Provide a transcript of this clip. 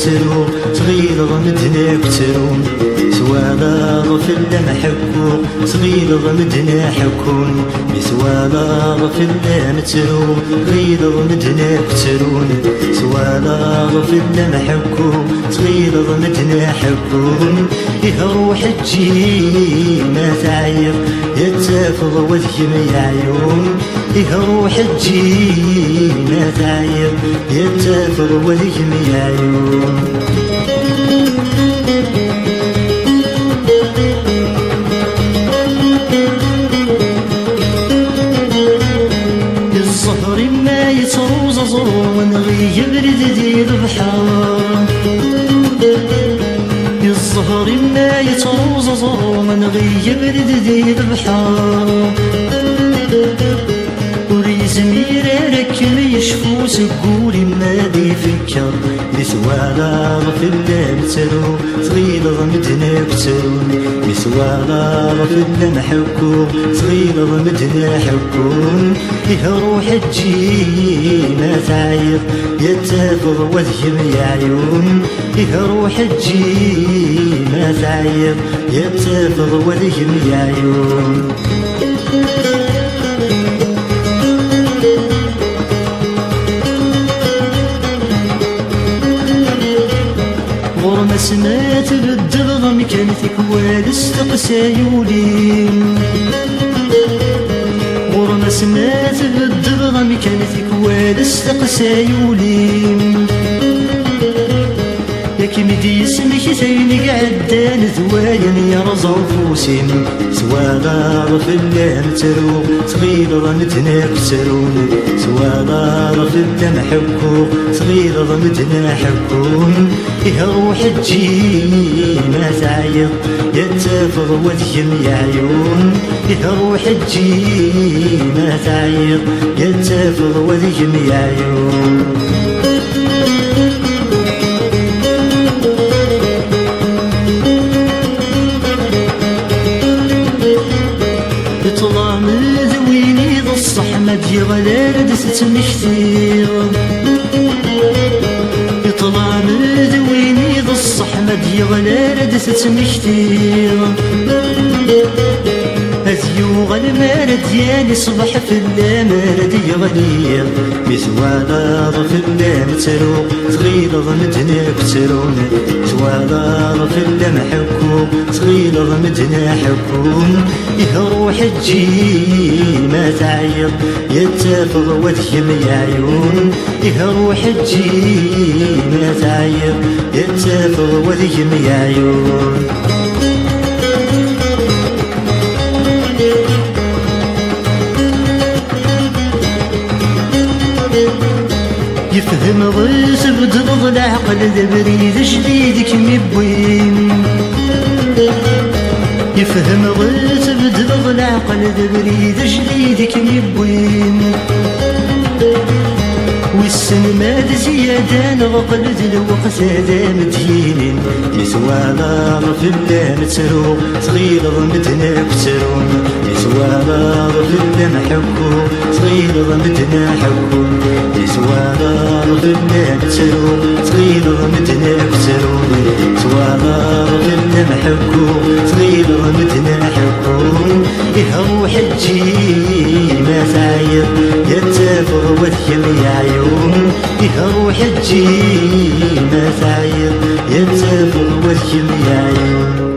ترو صغير غمدنا كترون سوالا غفل محكو صغير غمدنا حكون بسوالا غفل نترو غير غمدنا كترون سوالا غفل محكو صغير غمدنا حكون يهروح تجي ما تعير يتفض وذكم يا عيون يهروح تجي ما تعير يتفض وذكم يا عيون الزهر ما يتروز زرون غير دير البحر الزهر ما يتروز زرون غير دير البحر وريزمير ركب يشفو سقولي ما دي فكر بسوالا غفل نترو صغير غمدنا كترون بسوالا غفل محكو صغير غمدنا حكون يهروح تجي ما تعير يتفض وذيم يا عيون يهروح تجي ما تعير يتفض وذيم يا عيون غرم سمات بالدرغم كانتك والستقسى يولين غرم سمات بالدرغم كانتك والستقسى يولين ياك مدي اسمك ثينك عدان ذوايا يرزو فوسين سوالا غفل نترو صغير غمدنا كترون سوالا غفل محكو صغير غمدنا حكون يهروح تجي ما تعير يتفض وذيم يا عيون يهروح تجي ما تعير يتفض وذيم يا عيون يطلع من ذويني ذا الصحمد يغلال دست مكثير يطلع من ذويني ذا الصحمد يغلال دست مكثير أذيوغ المال ديالي صبح في اللامال يغلير بسوالا غفل نترو صغير غمدنا كترون سوالا غفل محكو صغير غمدنا حكون يهروح تجي ما تعير يتفض وذيم يا عيون يهروح تجي ما تعير يتفض وذيم يا عيون يفهم غيث بدرض العقل ذا بريد جديد كم يبوين يفهم غيث بدرض العقل ذا بريد جديد كم يبوين والسن ماد زيادة نغقل ذا الوقت هذا مدينين يسوالا غفل نترو صغير غمدنا كترون يسوالا غفل محكو صغير غمدنا حكون يسوالا غفل نترو صغير غمدنا كترون يسوالا غفل محكو صغير غمدنا حكون يهروح تجي ما تعير يتفض وذيم يا عيون يهروح تجي ما تعير يتفض وذيم يا عيون